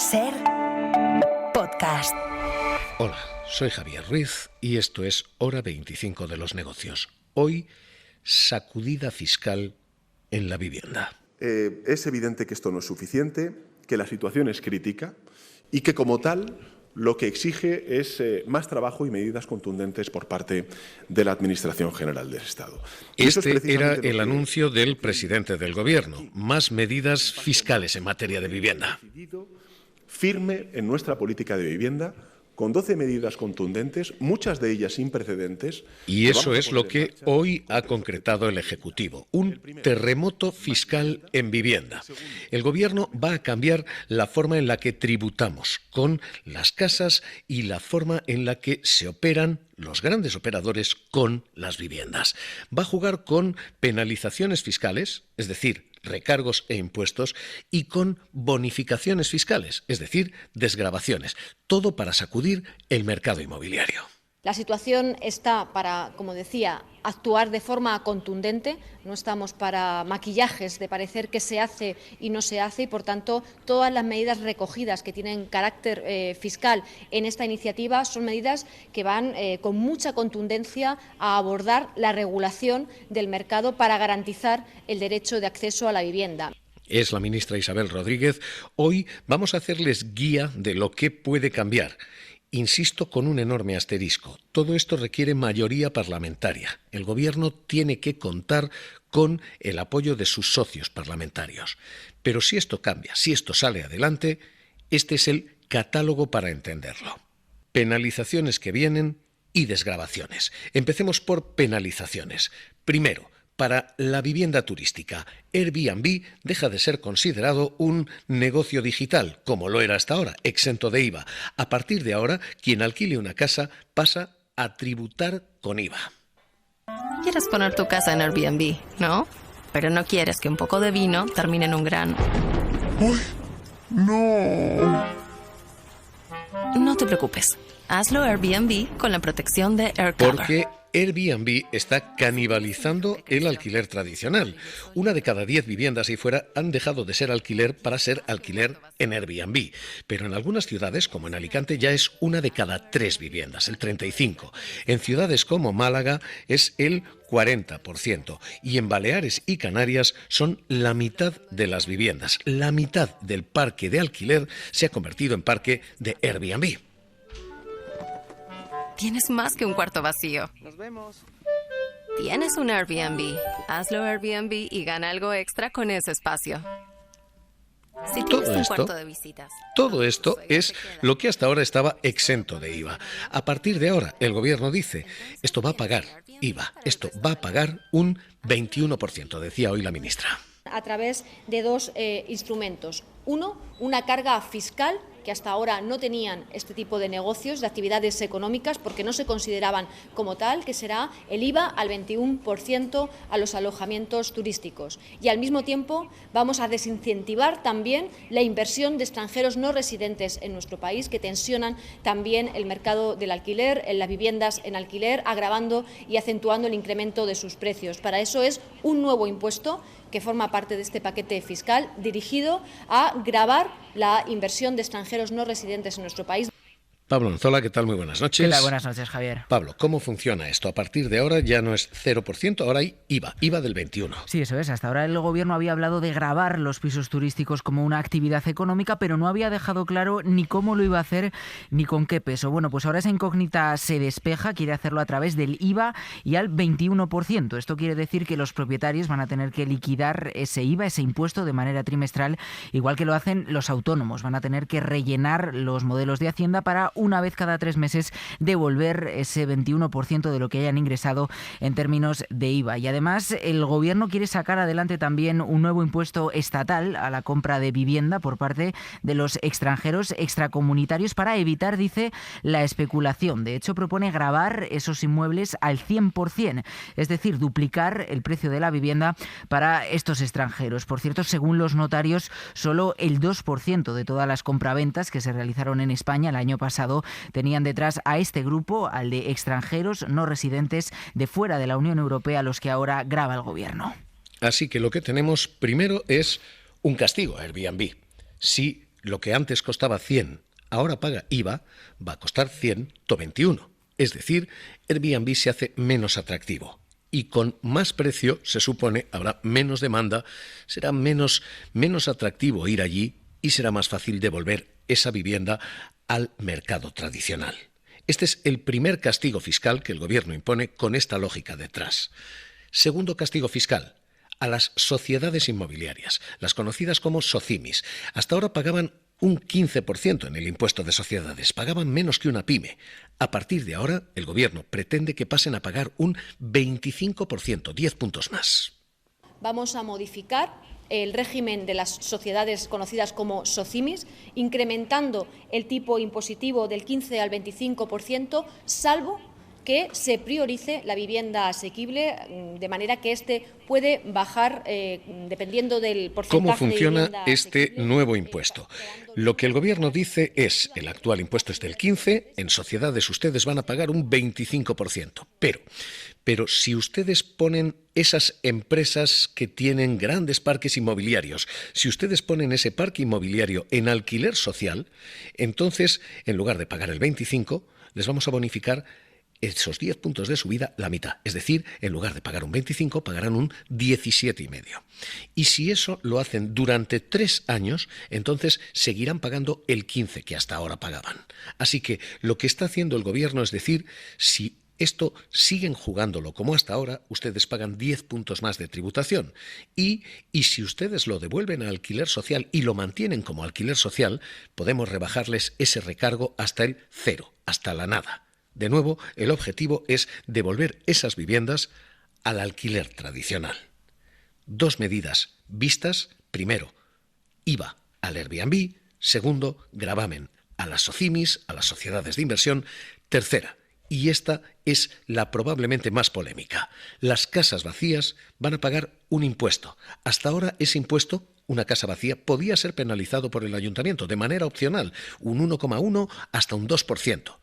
SER Podcast. Hola, soy Javier Ruiz y esto es Hora 25 de los negocios. Hoy, sacudida fiscal en la vivienda. Es evidente que esto no es suficiente, que la situación es crítica y que, como tal, lo que exige es más trabajo y medidas contundentes por parte de la Administración General del Estado. Este era el anuncio del presidente del Gobierno. Más medidas fiscales en materia de vivienda. Firme en nuestra política de vivienda, con 12 medidas contundentes, muchas de ellas sin precedentes. Y eso es lo que hoy ha concretado el Ejecutivo, un terremoto fiscal en vivienda. El Gobierno va a cambiar la forma en la que tributamos con las casas y la forma en la que se operan los grandes operadores con las viviendas. Va a jugar con penalizaciones fiscales, es decir, recargos e impuestos, y con bonificaciones fiscales, es decir, desgravaciones. Todo para sacudir el mercado inmobiliario. La situación está para, como decía, actuar de forma contundente. No estamos para maquillajes de parecer que se hace y no se hace, y por tanto todas las medidas recogidas que tienen carácter fiscal en esta iniciativa son medidas que van con mucha contundencia a abordar la regulación del mercado para garantizar el derecho de acceso a la vivienda. Es la ministra Isabel Rodríguez. Hoy vamos a hacerles guía de lo que puede cambiar. Insisto con un enorme asterisco. Todo esto requiere mayoría parlamentaria. El Gobierno tiene que contar con el apoyo de sus socios parlamentarios. Pero si esto cambia, si esto sale adelante, este es el catálogo para entenderlo. Penalizaciones que vienen y desgravaciones. Empecemos por penalizaciones. Primero, para la vivienda turística, Airbnb deja de ser considerado un negocio digital, como lo era hasta ahora, exento de IVA. A partir de ahora, quien alquile una casa pasa a tributar con IVA. Quieres poner tu casa en Airbnb, ¿no? Pero no quieres que un poco de vino termine en un grano. ¡Uy! ¡No! No te preocupes. Hazlo Airbnb con la protección de AirCover. Porque Airbnb está canibalizando el alquiler tradicional. 1 de cada 10 viviendas ahí fuera han dejado de ser alquiler para ser alquiler en Airbnb. Pero en algunas ciudades, como en Alicante, ya es 1 de cada 3 viviendas, el 35%. En ciudades como Málaga es el 40%. Y en Baleares y Canarias son la mitad de las viviendas. La mitad del parque de alquiler se ha convertido en parque de Airbnb. Tienes más que un cuarto vacío. Nos vemos. Tienes un Airbnb. Hazlo Airbnb y gana algo extra con ese espacio. Si tienes un cuarto de visitas. Todo esto es lo que hasta ahora estaba exento de IVA. A partir de ahora, el Gobierno dice, esto va a pagar IVA, esto va a pagar un 21%, decía hoy la ministra. A través de dos instrumentos. Uno, una carga fiscal que hasta ahora no tenían este tipo de negocios, de actividades económicas, porque no se consideraban como tal, que será el IVA al 21% a los alojamientos turísticos. Y al mismo tiempo vamos a desincentivar también la inversión de extranjeros no residentes en nuestro país, que tensionan también el mercado del alquiler, en las viviendas en alquiler, agravando y acentuando el incremento de sus precios. Para eso es un nuevo impuesto que forma parte de este paquete fiscal dirigido a gravar la inversión de extranjeros no residentes en nuestro país. Pablo Anzola, ¿qué tal? Muy buenas noches. ¿Qué tal? Buenas noches, Javier. Pablo, ¿cómo funciona esto? A partir de ahora ya no es 0%, ahora hay IVA del 21%. Sí, eso es. Hasta ahora el Gobierno había hablado de gravar los pisos turísticos como una actividad económica, pero no había dejado claro ni cómo lo iba a hacer ni con qué peso. Bueno, pues ahora esa incógnita se despeja, quiere hacerlo a través del IVA y al 21%. Esto quiere decir que los propietarios van a tener que liquidar ese IVA, ese impuesto, de manera trimestral, igual que lo hacen los autónomos. Van a tener que rellenar los modelos de Hacienda para una vez cada 3 meses devolver ese 21% de lo que hayan ingresado en términos de IVA. Y además el Gobierno quiere sacar adelante también un nuevo impuesto estatal a la compra de vivienda por parte de los extranjeros extracomunitarios para evitar, dice, la especulación. De hecho, propone gravar esos inmuebles al 100%, es decir, duplicar el precio de la vivienda para estos extranjeros. Por cierto, según los notarios, solo el 2% de todas las compraventas que se realizaron en España el año pasado tenían detrás a este grupo, al de extranjeros no residentes de fuera de la Unión Europea, a los que ahora grava el Gobierno. Así que lo que tenemos primero es un castigo a Airbnb. Si lo que antes costaba 100, ahora paga IVA, va a costar 121. Es decir, Airbnb se hace menos atractivo. Y con más precio, se supone, habrá menos demanda, será menos atractivo ir allí y será más fácil devolver esa vivienda al mercado tradicional. Este es el primer castigo fiscal que el Gobierno impone con esta lógica detrás. Segundo castigo fiscal, a las sociedades inmobiliarias, las conocidas como SOCIMIs. Hasta ahora pagaban un 15% en el impuesto de sociedades, pagaban menos que una pyme. A partir de ahora, el Gobierno pretende que pasen a pagar un 25%, 10 puntos más. Vamos a modificar el régimen de las sociedades conocidas como SOCIMIs, incrementando el tipo impositivo del 15 al 25%, salvo que se priorice la vivienda asequible, de manera que este puede bajar dependiendo del porcentaje. ¿Cómo funciona de vivienda este asequible? nuevo impuesto? Lo que el Gobierno dice es, el actual impuesto es del 15%, en sociedades ustedes van a pagar un 25%. Pero si ustedes ponen esas empresas que tienen grandes parques inmobiliarios, si ustedes ponen ese parque inmobiliario en alquiler social, entonces, en lugar de pagar el 25%, les vamos a bonificar esos 10 puntos de subida la mitad. Es decir, en lugar de pagar un 25, pagarán un 17,5. Y si eso lo hacen durante 3 años, entonces seguirán pagando el 15 que hasta ahora pagaban. Así que lo que está haciendo el Gobierno es decir, si esto siguen jugándolo como hasta ahora, ustedes pagan 10 puntos más de tributación. Y si ustedes lo devuelven a alquiler social y lo mantienen como alquiler social, podemos rebajarles ese recargo hasta el 0, hasta la nada. De nuevo, el objetivo es devolver esas viviendas al alquiler tradicional. 2 medidas vistas. Primero, IVA al Airbnb. Segundo, gravamen a las SOCIMIs, a las sociedades de inversión. Tercera, y esta es la probablemente más polémica, las casas vacías van a pagar un impuesto. Hasta ahora ese impuesto, una casa vacía, podía ser penalizado por el ayuntamiento de manera opcional, un 1,1 hasta un 2%.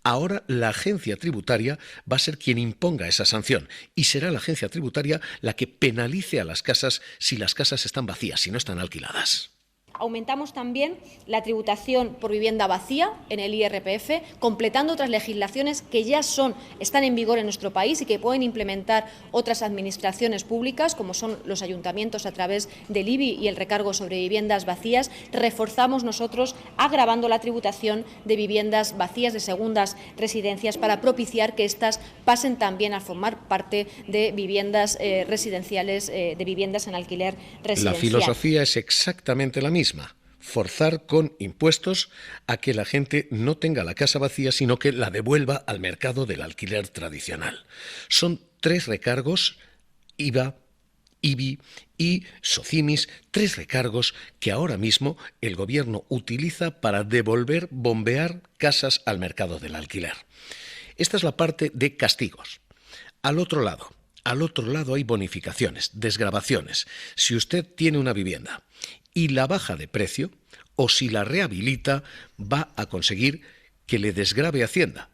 Ahora la agencia tributaria va a ser quien imponga esa sanción y será la agencia tributaria la que penalice a las casas si las casas están vacías, si no están alquiladas. Aumentamos también la tributación por vivienda vacía en el IRPF, completando otras legislaciones que ya están en vigor en nuestro país y que pueden implementar otras administraciones públicas, como son los ayuntamientos a través del IBI y el recargo sobre viviendas vacías. Reforzamos nosotros agravando la tributación de viviendas vacías, de segundas residencias, para propiciar que éstas pasen también a formar parte de viviendas residenciales, de viviendas en alquiler residencial. La filosofía es exactamente la misma. Forzar con impuestos a que la gente no tenga la casa vacía, sino que la devuelva al mercado del alquiler tradicional. Son 3 recargos, IVA, IBI y SOCIMIs, 3 recargos que ahora mismo el Gobierno utiliza para bombear casas al mercado del alquiler. Esta es la parte de castigos. Al otro lado hay bonificaciones, desgravaciones. Si usted tiene una vivienda y la baja de precio, o si la rehabilita, va a conseguir que le desgrave Hacienda.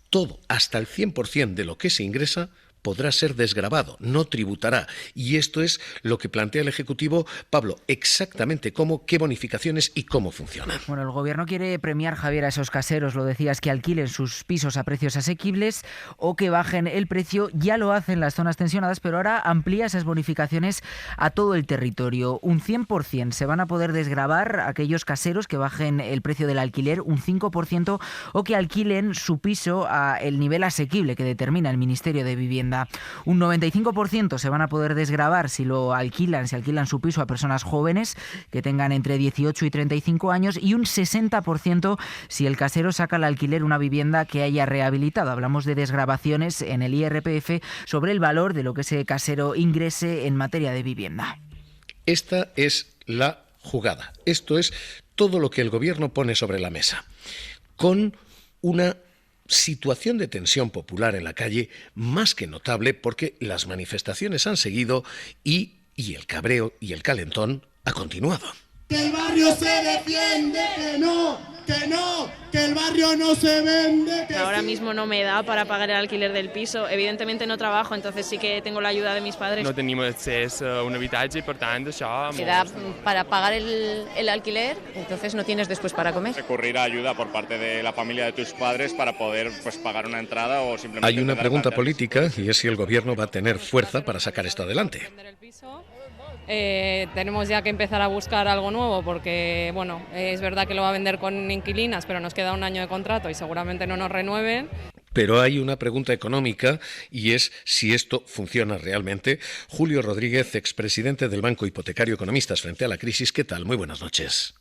Todo, hasta el 100% de lo que se ingresa, podrá ser desgravado, no tributará. Y esto es lo que plantea el Ejecutivo. Pablo, exactamente qué bonificaciones y cómo funcionan. Bueno, el Gobierno quiere premiar, Javier, a esos caseros, lo decías, que alquilen sus pisos a precios asequibles o que bajen el precio. Ya lo hacen las zonas tensionadas, pero ahora amplía esas bonificaciones a todo el territorio. Un 100% se van a poder desgravar aquellos caseros que bajen el precio del alquiler, un 5%, o que alquilen su piso a el nivel asequible que determina el Ministerio de Vivienda. Un 95% se van a poder desgravar si alquilan su piso a personas jóvenes que tengan entre 18 y 35 años, y un 60% si el casero saca al alquiler una vivienda que haya rehabilitado. Hablamos de desgravaciones en el IRPF sobre el valor de lo que ese casero ingrese en materia de vivienda. Esta es la jugada. Esto es todo lo que el Gobierno pone sobre la mesa, con una situación de tensión popular en la calle más que notable, porque las manifestaciones han seguido y el cabreo y el calentón ha continuado. Que el barrio se defiende, que no que el barrio no se vende. Ahora mismo no me da para pagar el alquiler del piso. Evidentemente no trabajo, entonces sí que tengo la ayuda de mis padres. No tenim accés a un habitatge y por tant això... Te da para pagar el alquiler, entonces no tienes después para comer. Recurrir a ayuda por parte de la familia de tus padres para poder pagar una entrada o simplemente... Hay una pregunta política y es si el gobierno va a tener fuerza para sacar esto adelante. Tenemos ya que empezar a buscar algo nuevo porque, bueno, es verdad que lo va a vender con inquilinas, pero nos queda un año de contrato y seguramente no nos renueven. Pero hay una pregunta económica y es si esto funciona realmente. Julio Rodríguez, expresidente del Banco Hipotecario Economistas frente a la crisis. ¿Qué tal? Muy buenas noches.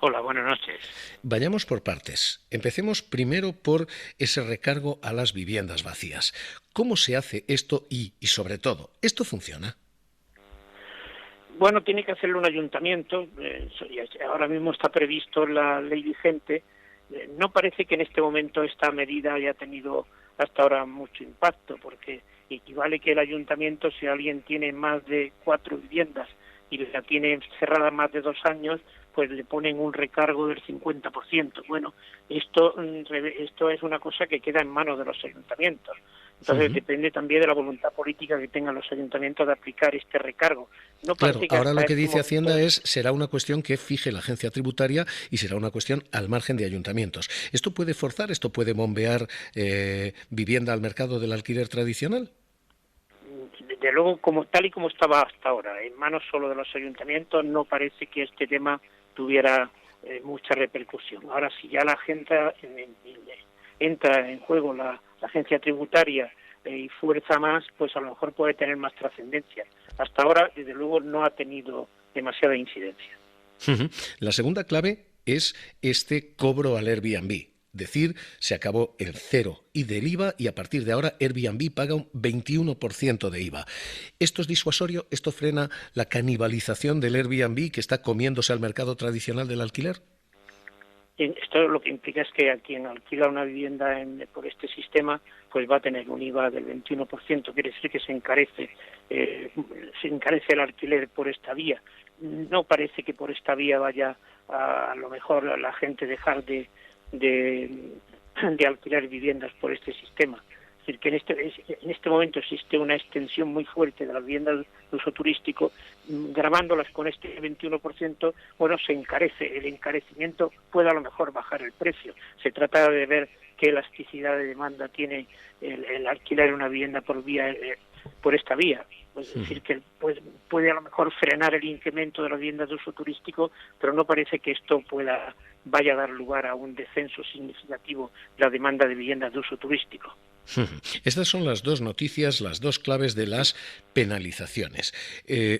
Hola, buenas noches. Vayamos por partes. Empecemos primero por ese recargo a las viviendas vacías. ¿Cómo se hace esto y sobre todo, esto funciona? Bueno, tiene que hacerlo un ayuntamiento. Ahora mismo está previsto en la ley vigente. No parece que en este momento esta medida haya tenido hasta ahora mucho impacto, porque equivale que el ayuntamiento, si alguien tiene más de 4 viviendas y la tiene cerrada más de 2 años, pues le ponen un recargo del 50%. Bueno, esto es una cosa que queda en manos de los ayuntamientos. Entonces depende también de la voluntad política que tengan los ayuntamientos de aplicar este recargo. No claro, ahora lo que dice Hacienda será una cuestión que fije la agencia tributaria y será una cuestión al margen de ayuntamientos. ¿Esto puede forzar, esto puede bombear vivienda al mercado del alquiler tradicional? Desde luego, tal y como estaba hasta ahora, en manos solo de los ayuntamientos, no parece que este tema tuviera mucha repercusión. Ahora, si ya la gente entra en juego la agencia tributaria y fuerza más, pues a lo mejor puede tener más trascendencia. Hasta ahora, desde luego, no ha tenido demasiada incidencia. La segunda clave es este cobro al Airbnb. Decir, se acabó el cero y del IVA y a partir de ahora Airbnb paga un 21% de IVA. ¿Esto es disuasorio? ¿Esto frena la canibalización del Airbnb que está comiéndose al mercado tradicional del alquiler? Esto lo que implica es que a quien alquila una vivienda por este sistema pues va a tener un IVA del 21%, quiere decir que se encarece el alquiler por esta vía. No parece que por esta vía vaya a lo mejor la gente dejar de alquilar viviendas por este sistema. Es decir, que en este momento existe una extensión muy fuerte de las viviendas de uso turístico, grabándolas con este 21%, bueno, se encarece. El encarecimiento puede a lo mejor bajar el precio. Se trata de ver qué elasticidad de demanda tiene el alquilar una vivienda por esta vía. Es decir, que puede a lo mejor frenar el incremento de las viviendas de uso turístico, pero no parece que esto vaya a dar lugar a un descenso significativo de la demanda de viviendas de uso turístico. Estas son las dos noticias, las dos claves de las penalizaciones.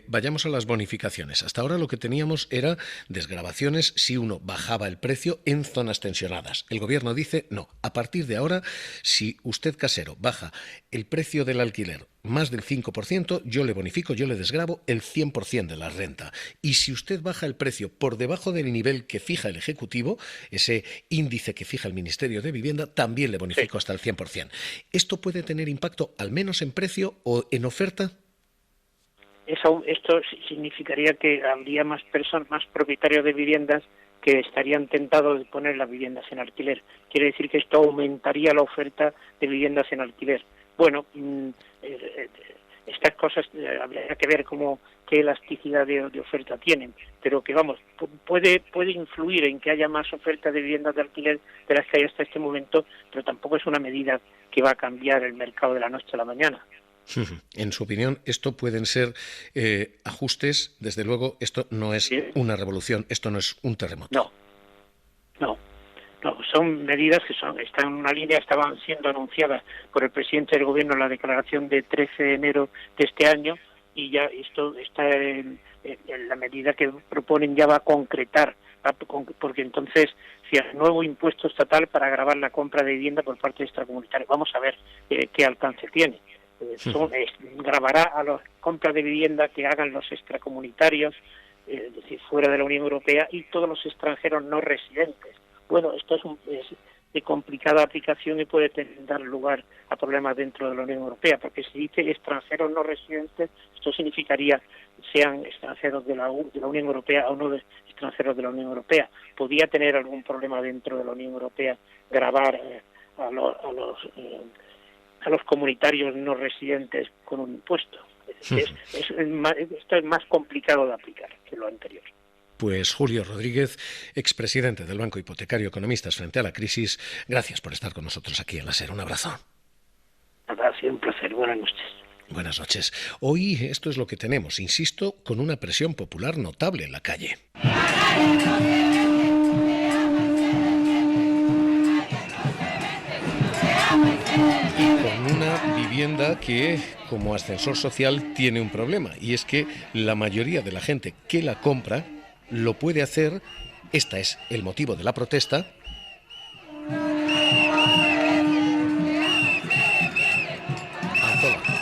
Vayamos a las bonificaciones. Hasta ahora lo que teníamos era desgravaciones si uno bajaba el precio en zonas tensionadas. El gobierno dice no, a partir de ahora, si usted casero baja el precio del alquiler más del 5%, yo le bonifico, yo le desgravo el 100% de la renta. Y si usted baja el precio por debajo del nivel que fija el Ejecutivo, ese índice que fija el Ministerio de Vivienda, también le bonifico hasta el 100%. ¿Esto puede tener impacto al menos en precio o en oferta? Esto significaría que habría más propietarios de viviendas que estarían tentados de poner las viviendas en alquiler. Quiere decir que esto aumentaría la oferta de viviendas en alquiler. Bueno, estas cosas habría que ver qué elasticidad de oferta tienen, pero que puede influir en que haya más oferta de viviendas de alquiler de las que hay hasta este momento, pero tampoco es una medida que va a cambiar el mercado de la noche a la mañana. En su opinión, esto pueden ser ajustes. Desde luego, esto no es una revolución, esto no es un terremoto. No, son medidas que están en una línea, estaban siendo anunciadas por el presidente del gobierno en la declaración de 13 de enero de este año, y ya esto está en la medida que proponen ya va a concretar, porque entonces si hay nuevo impuesto estatal para gravar la compra de vivienda por parte de extracomunitarios. Vamos a ver qué alcance tiene. Gravará a las compras de vivienda que hagan los extracomunitarios, es decir, fuera de la Unión Europea, y todos los extranjeros no residentes. Bueno, esto complicada aplicación y puede dar lugar a problemas dentro de la Unión Europea, porque si dice extranjeros no residentes, esto significaría sean extranjeros de la Unión Europea o no extranjeros de la Unión Europea. ¿Podría tener algún problema dentro de la Unión Europea gravar a los comunitarios no residentes con un impuesto? Esto es más complicado de aplicar que lo anterior. Pues Julio Rodríguez, expresidente del Banco Hipotecario Economistas Frente a la Crisis, gracias por estar con nosotros aquí en La SER. Un abrazo. Ha sido un placer. Buenas noches. Buenas noches. Hoy esto es lo que tenemos, insisto, con una presión popular notable en la calle. Y con una vivienda que, como ascensor social, tiene un problema, y es que la mayoría de la gente que la compra lo puede hacer, este es el motivo de la protesta,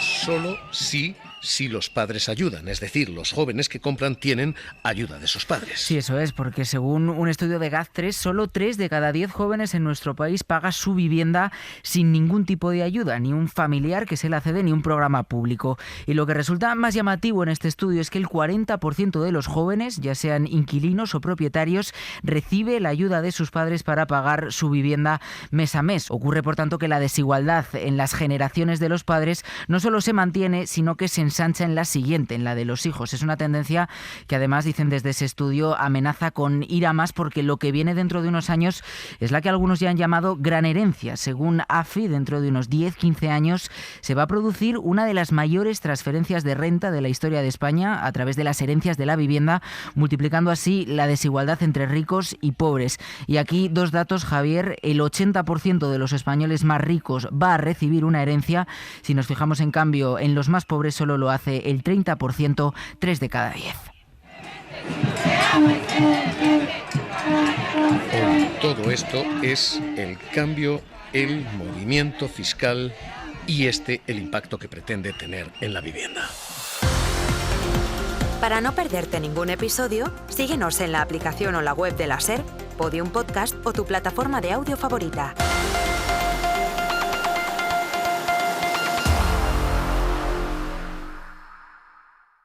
solo si los padres ayudan, es decir, los jóvenes que compran tienen ayuda de sus padres. Sí, eso es, porque según un estudio de GAZ3, solo 3 de cada 10 jóvenes en nuestro país paga su vivienda sin ningún tipo de ayuda, ni un familiar que se la cede, ni un programa público. Y lo que resulta más llamativo en este estudio es que el 40% de los jóvenes, ya sean inquilinos o propietarios, recibe la ayuda de sus padres para pagar su vivienda mes a mes. Ocurre, por tanto, que la desigualdad en las generaciones de los padres no solo se mantiene, sino que se ensancha en la siguiente, en la de los hijos. Es una tendencia que, además, dicen desde ese estudio, amenaza con ir a más, porque lo que viene dentro de unos años es la que algunos ya han llamado gran herencia. Según AFI, dentro de unos 10-15 años se va a producir una de las mayores transferencias de renta de la historia de España a través de las herencias de la vivienda, multiplicando así la desigualdad entre ricos y pobres. Y aquí 2 datos, Javier: el 80% de los españoles más ricos va a recibir una herencia. Si nos fijamos, en cambio, en los más pobres solo lo hace el 30%, 3 de cada 10. Todo esto es el cambio, el movimiento fiscal y el impacto que pretende tener en la vivienda. Para no perderte ningún episodio, síguenos en la aplicación o la web de la SER, Podium Podcast o tu plataforma de audio favorita.